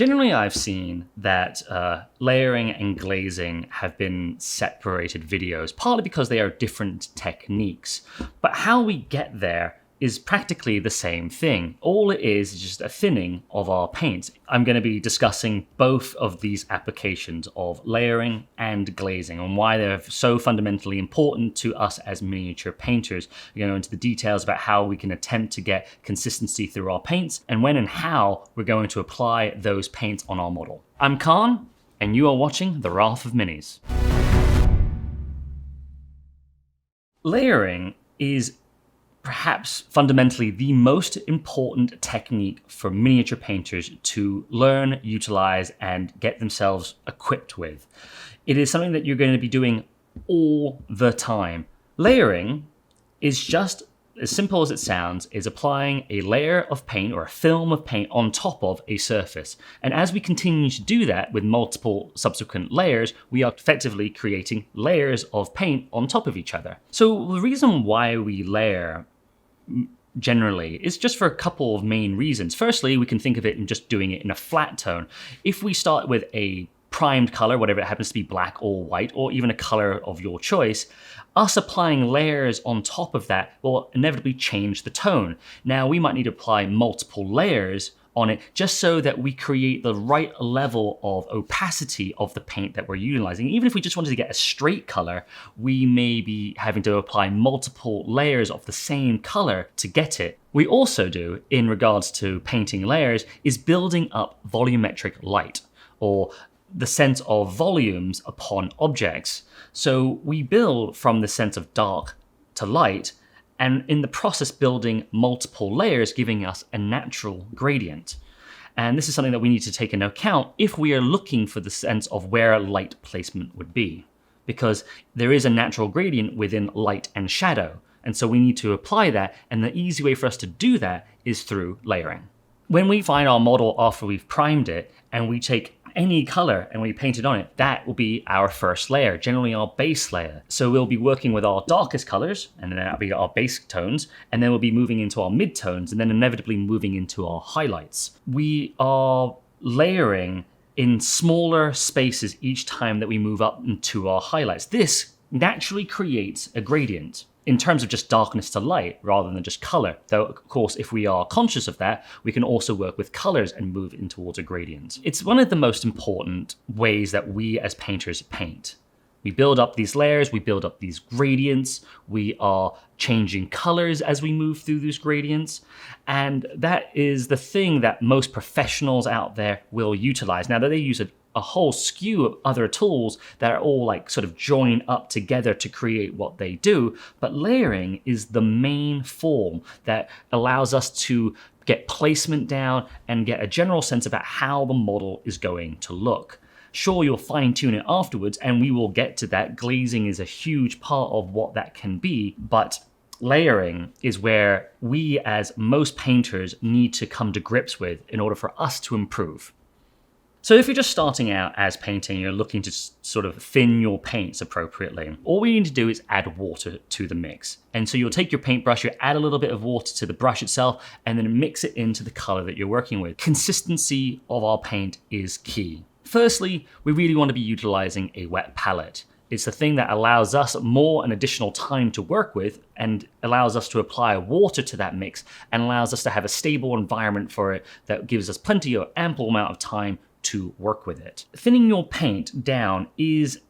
Generally, I've seen that layering and glazing have been separated videos, partly because they are different techniques. But how we get there is practically the same thing. All it is just a thinning of our paint. I'm going to be discussing both of these applications of layering and glazing and why they're so fundamentally important to us as miniature painters. We're going to go into the details about how we can attempt to get consistency through our paints and when and how we're going to apply those paints on our model. I'm Khan, and you are watching The Wrath of Minis. Layering is perhaps fundamentally the most important technique for miniature painters to learn, utilize, and get themselves equipped with. It is something that you're going to be doing all the time. Layering is just as simple as it sounds, is applying a layer of paint or a film of paint on top of a surface. And as we continue to do that with multiple subsequent layers, we are effectively creating layers of paint on top of each other. So the reason why we layer generally is just for a couple of main reasons. Firstly, we can think of it in just doing it in a flat tone. If we start with a primed color, whatever it happens to be, black or white, or even a color of your choice, us applying layers on top of that will inevitably change the tone. Now, we might need to apply multiple layers on it just so that we create the right level of opacity of the paint that we're utilizing. Even if we just wanted to get a straight color, we may be having to apply multiple layers of the same color to get it. We also do, in regards to painting layers, is building up volumetric light, or the sense of volumes upon objects. So we build from the sense of dark to light, and in the process building multiple layers, giving us a natural gradient. And this is something that we need to take into account if we are looking for the sense of where light placement would be, because there is a natural gradient within light and shadow. And so we need to apply that, and the easy way for us to do that is through layering. When we find our model after we've primed it, and we take any color and we paint it on it, that will be our first layer, generally our base layer. So we'll be working with our darkest colors, and then that'll be our base tones, and then we'll be moving into our mid-tones, and then inevitably moving into our highlights. We are layering in smaller spaces each time that we move up into our highlights. This naturally creates a gradient in terms of just darkness to light rather than just color. Though, of course, if we are conscious of that, we can also work with colors and move in towards a gradient. It's one of the most important ways that we as painters paint. We build up these layers, we build up these gradients, we are changing colors as we move through these gradients, and that is the thing that most professionals out there will utilize. Now, that they use a whole skew of other tools that are all like sort of join up together to create what they do, but layering is the main form that allows us to get placement down and get a general sense about how the model is going to look. Sure, you'll fine tune it afterwards, and we will get to that. Glazing is a huge part of what that can be, but layering is where we as most painters need to come to grips with in order for us to improve. So if you're just starting out as painting, you're looking to sort of thin your paints appropriately, all we need to do is add water to the mix. And so you'll take your paintbrush, you add a little bit of water to the brush itself, and then mix it into the color that you're working with. Consistency of our paint is key. Firstly, we really want to be utilizing a wet palette. It's the thing that allows us more and additional time to work with and allows us to apply water to that mix and allows us to have a stable environment for it that gives us plenty of ample amount of time to work with it. Thinning your paint down is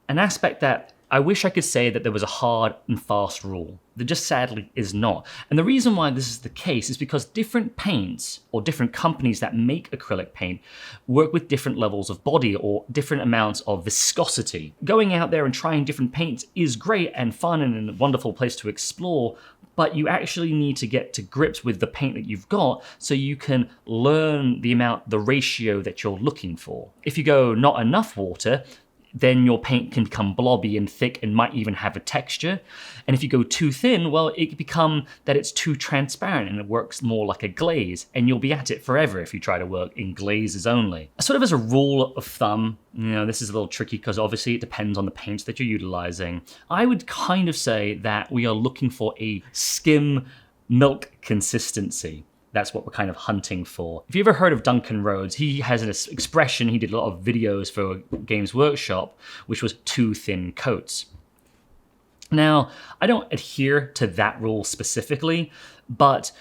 an aspect that I wish I could say that there was a hard and fast rule. There just sadly is not. And the reason why this is the case is because different paints or different companies that make acrylic paint work with different levels of body or different amounts of viscosity. Going out there and trying different paints is great and fun and a wonderful place to explore, but you actually need to get to grips with the paint that you've got so you can learn the ratio that you're looking for. If you go not enough water, then your paint can become blobby and thick and might even have a texture. And if you go too thin, well, it can become that it's too transparent and it works more like a glaze, and you'll be at it forever if you try to work in glazes only. Sort of as a rule of thumb, this is a little tricky because obviously it depends on the paints that you're utilizing. I would kind of say that we are looking for a skim milk consistency. That's what we're kind of hunting for. If you ever heard of Duncan Rhodes, he has an expression, he did a lot of videos for Games Workshop, which was 2 thin coats. Now, I don't adhere to that rule specifically, but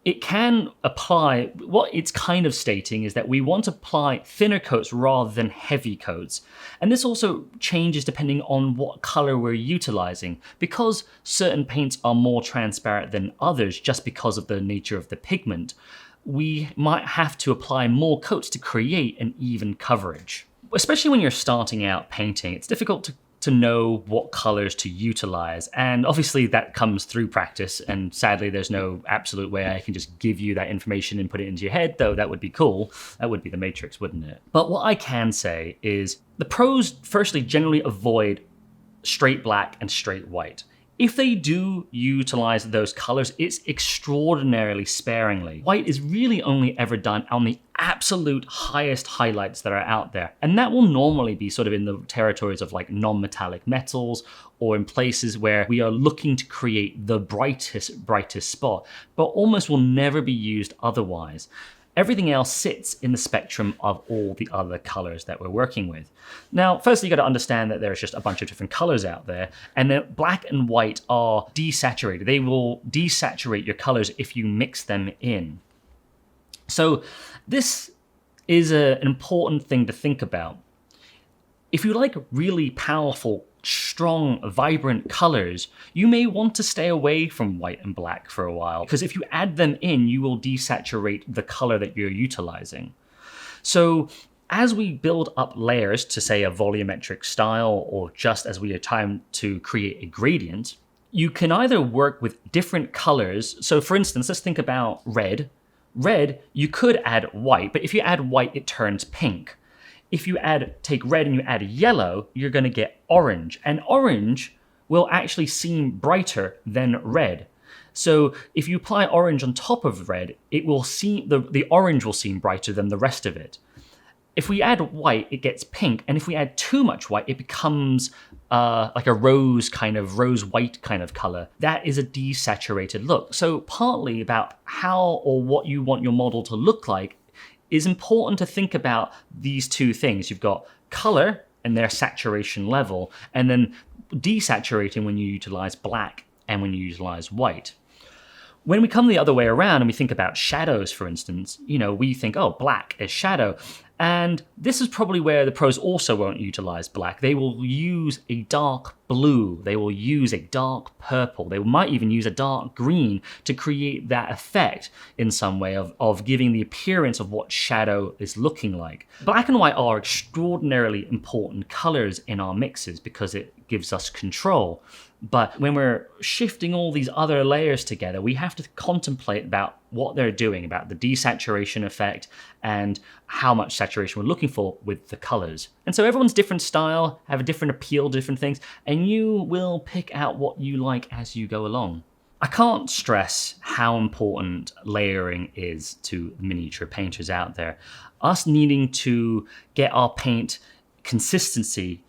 it can apply. What it's kind of stating is that we want to apply thinner coats rather than heavy coats. And this also changes depending on what color we're utilizing, because certain paints are more transparent than others just because of the nature of the pigment. We might have to apply more coats to create an even coverage. Especially when you're starting out painting, it's difficult to know what colors to utilize. And obviously that comes through practice. And sadly, there's no absolute way I can just give you that information and put it into your head, though that would be cool. That would be the Matrix, wouldn't it? But what I can say is the pros, firstly, generally avoid straight black and straight white. If they do utilize those colors, it's extraordinarily sparingly. White is really only ever done on the absolute highest highlights that are out there. And that will normally be sort of in the territories of like non-metallic metals, or in places where we are looking to create the brightest spot, but almost will never be used otherwise. Everything else sits in the spectrum of all the other colors that we're working with. Now, firstly, you got to understand that there's just a bunch of different colors out there, and that black and white are desaturated. They will desaturate your colors if you mix them in. So this is an important thing to think about. If you like really powerful, strong, vibrant colors, you may want to stay away from white and black for a while, because if you add them in, you will desaturate the color that you're utilizing. So as we build up layers to, say, a volumetric style, or just as we are trying to create a gradient, you can either work with different colors. So for instance, let's think about red. Red, you could add white, but if you add white, it turns pink. If you take red and you add yellow, you're going to get orange. And orange will actually seem brighter than red. So if you apply orange on top of red, it will seem the orange will seem brighter than the rest of it. If we add white, it gets pink. And if we add too much white, it becomes like a rose white kind of color. That is a desaturated look. So partly about how or what you want your model to look like is important to think about these two things. You've got color and their saturation level, and then desaturating when you utilize black and when you utilize white. When we come the other way around and we think about shadows, for instance, we think, oh, black is shadow. And this is probably where the pros also won't utilize black. They will use a dark blue. They will use a dark purple. They might even use a dark green to create that effect in some way of giving the appearance of what shadow is looking like. Black and white are extraordinarily important colors in our mixes because it gives us control. But when we're shifting all these other layers together, we have to contemplate about what they're doing, about the desaturation effect and how much saturation we're looking for with the colors. And so everyone's different style, have a different appeal to different things, and you will pick out what you like as you go along. I can't stress how important layering is to miniature painters out there. Us needing to get our paint consistently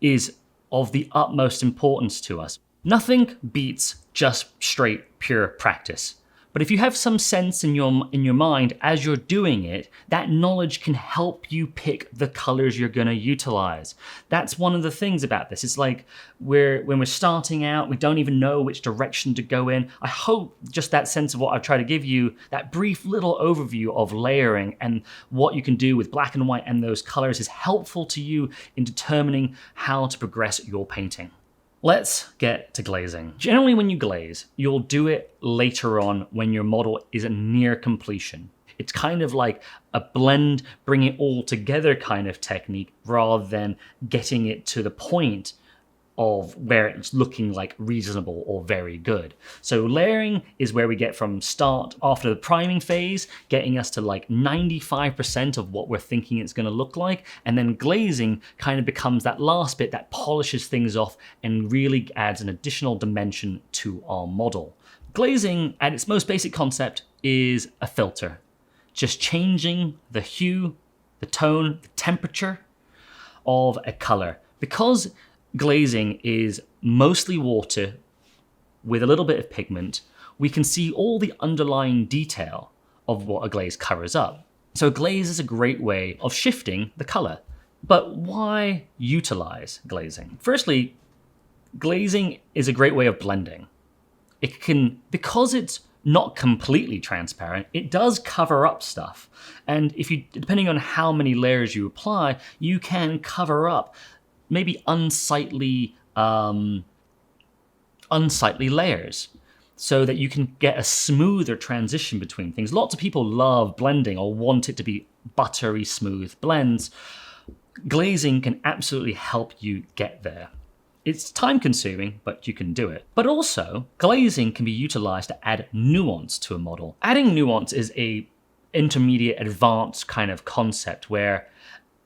is of the utmost importance to us. Nothing beats just straight, pure practice. But if you have some sense in your mind as you're doing it, that knowledge can help you pick the colors you're going to utilize. That's one of the things about this. It's like when we're starting out, we don't even know which direction to go in. I hope just that sense of what I've tried to give you, that brief little overview of layering and what you can do with black and white and those colors is helpful to you in determining how to progress your painting. Let's get to glazing. Generally, when you glaze, you'll do it later on when your model is near completion. It's kind of like a blend, bring it all together kind of technique rather than getting it to the point of where it's looking like reasonable or very good. So layering is where we get from start after the priming phase, getting us to like 95% of what we're thinking it's gonna look like. And then glazing kind of becomes that last bit that polishes things off and really adds an additional dimension to our model. Glazing at its most basic concept is a filter. Just changing the hue, the tone, the temperature of a color. Because glazing is mostly water with a little bit of pigment, we can see all the underlying detail of what a glaze covers up. So a glaze is a great way of shifting the color. But why utilize glazing? Firstly, glazing is a great way of blending. It can, because it's not completely transparent, it does cover up stuff. And if you, depending on how many layers you apply, you can cover up maybe unsightly layers so that you can get a smoother transition between things. Lots of people love blending or want it to be buttery smooth blends. Glazing can absolutely help you get there. It's time consuming, but you can do it. But also, glazing can be utilized to add nuance to a model. Adding nuance is a intermediate advanced kind of concept where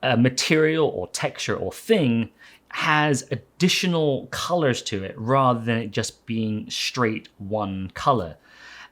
a material or texture or thing has additional colors to it rather than it just being straight one color.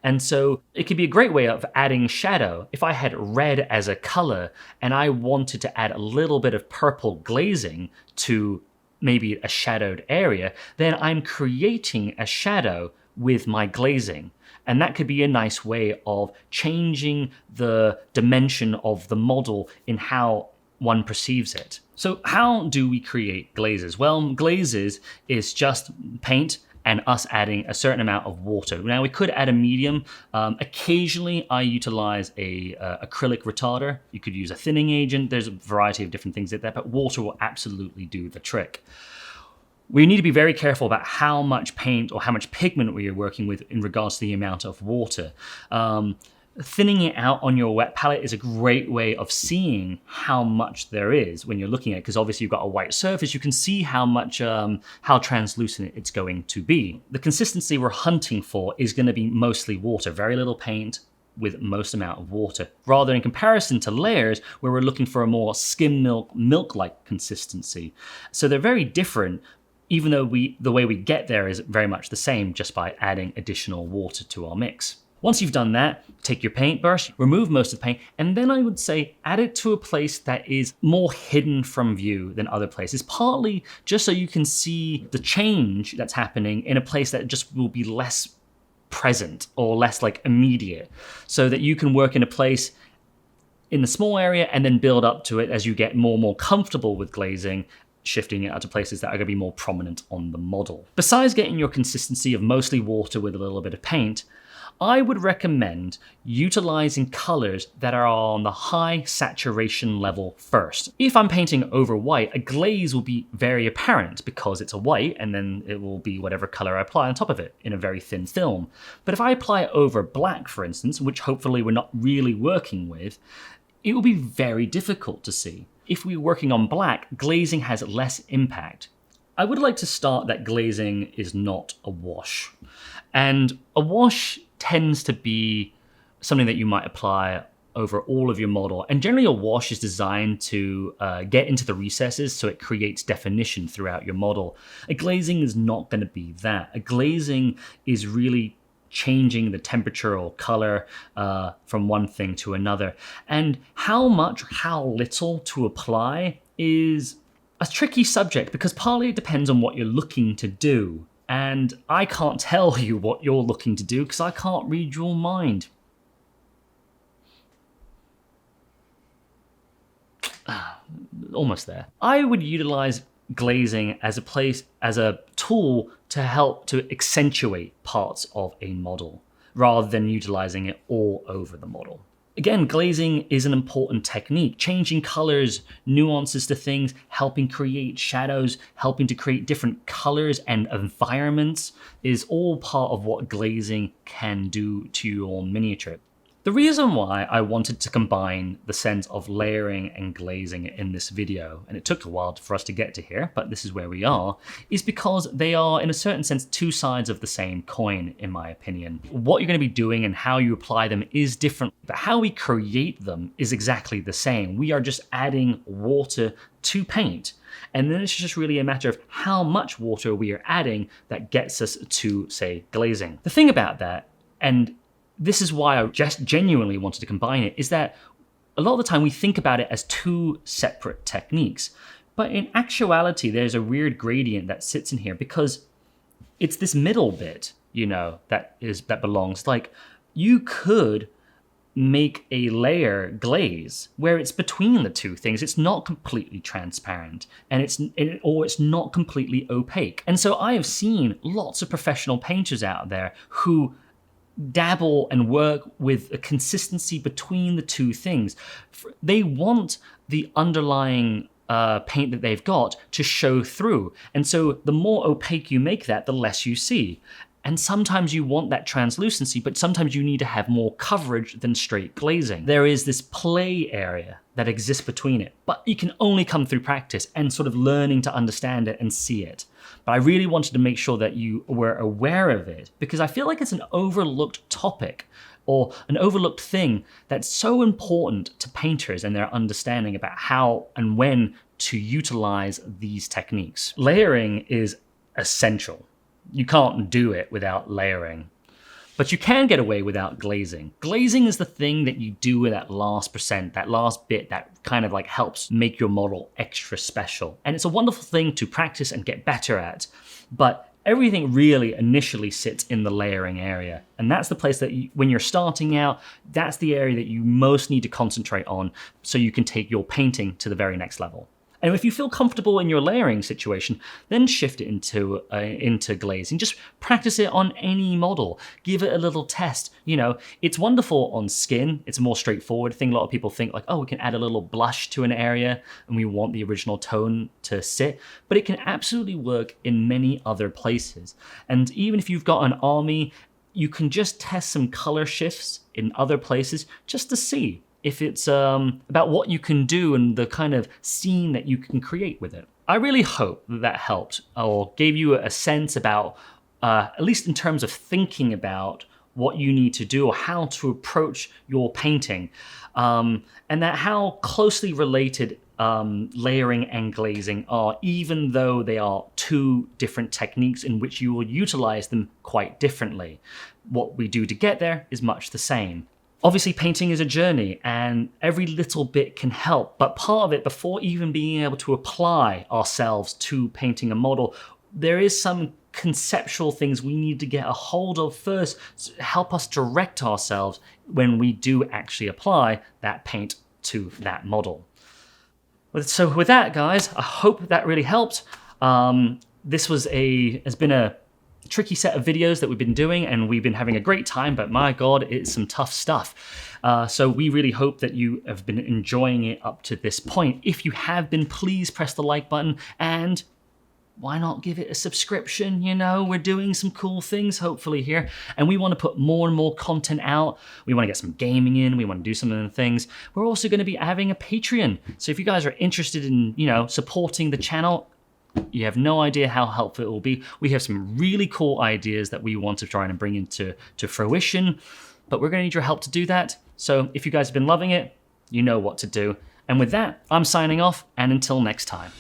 And so it could be a great way of adding shadow. If I had red as a color and I wanted to add a little bit of purple glazing to maybe a shadowed area, then I'm creating a shadow with my glazing. And that could be a nice way of changing the dimension of the model in how one perceives it. So how do we create glazes? Well, glazes is just paint and us adding a certain amount of water. Now we could add a medium. Occasionally I utilize a acrylic retarder. You could use a thinning agent. There's a variety of different things like that, but water will absolutely do the trick. We need to be very careful about how much paint or how much pigment we are working with in regards to the amount of water. Thinning it out on your wet palette is a great way of seeing how much there is when you're looking at it, because obviously you've got a white surface, you can see how much, how translucent it's going to be. The consistency we're hunting for is going to be mostly water, very little paint with most amount of water, rather in comparison to layers where we're looking for a more skim milk-like consistency. So they're very different, even though the way we get there is very much the same just by adding additional water to our mix. Once you've done that, take your paintbrush, remove most of the paint, and then I would say add it to a place that is more hidden from view than other places, partly just so you can see the change that's happening in a place that just will be less present or less like immediate, so that you can work in a place in the small area and then build up to it as you get more and more comfortable with glazing, shifting it out to places that are going to be more prominent on the model. Besides getting your consistency of mostly water with a little bit of paint, I would recommend utilizing colors that are on the high saturation level first. If I'm painting over white, a glaze will be very apparent because it's a white, and then it will be whatever color I apply on top of it in a very thin film. But if I apply it over black, for instance, which hopefully we're not really working with, it will be very difficult to see. If we're working on black, glazing has less impact. I would like to start that glazing is not a wash. And a wash tends to be something that you might apply over all of your model. And generally a wash is designed to get into the recesses so it creates definition throughout your model. A glazing is not going to be that. A glazing is really changing the temperature or color from one thing to another. And how much, how little to apply is a tricky subject because partly it depends on what you're looking to do. And I can't tell you what you're looking to do because I can't read your mind. Almost there. I would utilize glazing as a tool to help to accentuate parts of a model rather than utilizing it all over the model. Again, glazing is an important technique. Changing colors, nuances to things, helping create shadows, helping to create different colors and environments is all part of what glazing can do to your miniature. The reason why I wanted to combine the sense of layering and glazing in this video, and it took a while for us to get to here, but this is where we are, is because they are, in a certain sense, two sides of the same coin, in my opinion. What you're going to be doing and how you apply them is different, but how we create them is exactly the same. We are just adding water to paint. And then it's just really a matter of how much water we are adding that gets us to, say, glazing. The thing about that, and this is why I just genuinely wanted to combine it, is that a lot of the time we think about it as two separate techniques. But in actuality, there's a weird gradient that sits in here because it's this middle bit you know, that belongs. Like, you could make a layer glaze where it's between the two things. It's not completely transparent, and it's not completely opaque. And so I have seen lots of professional painters out there who dabble and work with a consistency between the two things. They want the underlying paint that they've got to show through. And so the more opaque you make that, the less you see. And sometimes you want that translucency, but sometimes you need to have more coverage than straight glazing. There is this play area that exists between it, but you can only come through practice and sort of learning to understand it and see it. But I really wanted to make sure that you were aware of it, because I feel like it's an overlooked topic or an overlooked thing that's so important to painters and their understanding about how and when to utilize these techniques. Layering is essential. You can't do it without layering. But you can get away without glazing. Glazing is the thing that you do with that last percent, that last bit that kind of like helps make your model extra special. And it's a wonderful thing to practice and get better at. But everything really initially sits in the layering area. And that's the place that when you're starting out, that's the area that you most need to concentrate on so you can take your painting to the very next level. And if you feel comfortable in your layering situation, then shift it into glazing. Just practice it on any model. Give it a little test. You know, it's wonderful on skin. It's a more straightforward thing. A lot of people think like, oh, we can add a little blush to an area and we want the original tone to sit. But it can absolutely work in many other places. And even if you've got an army, you can just test some color shifts in other places just to see if it's about what you can do and the kind of scene that you can create with it. I really hope that helped or gave you a sense about, at least in terms of thinking about what you need to do or how to approach your painting, and that how closely related layering and glazing are, even though they are two different techniques in which you will utilize them quite differently. What we do to get there is much the same. Obviously, painting is a journey and every little bit can help, but part of it, before even being able to apply ourselves to painting a model, there is some conceptual things we need to get a hold of first to help us direct ourselves when we do actually apply that paint to that model. So with that, guys, I hope that really helped. This has been a tricky set of videos that we've been doing, and we've been having a great time, but my God, it's some tough stuff. So we really hope that you have been enjoying it up to this point. If you have been, please press the like button, and why not give it a subscription? You know, we're doing some cool things hopefully here, and we want to put more and more content out. We want to get some gaming in, we want to do some of the things. We're also going to be having a Patreon. So if you guys are interested in, you know, supporting the channel, you have no idea how helpful it will be. We have some really cool ideas that we want to try and bring into fruition, but we're going to need your help to do that. So if you guys have been loving it, you know what to do. And with that, I'm signing off, and until next time.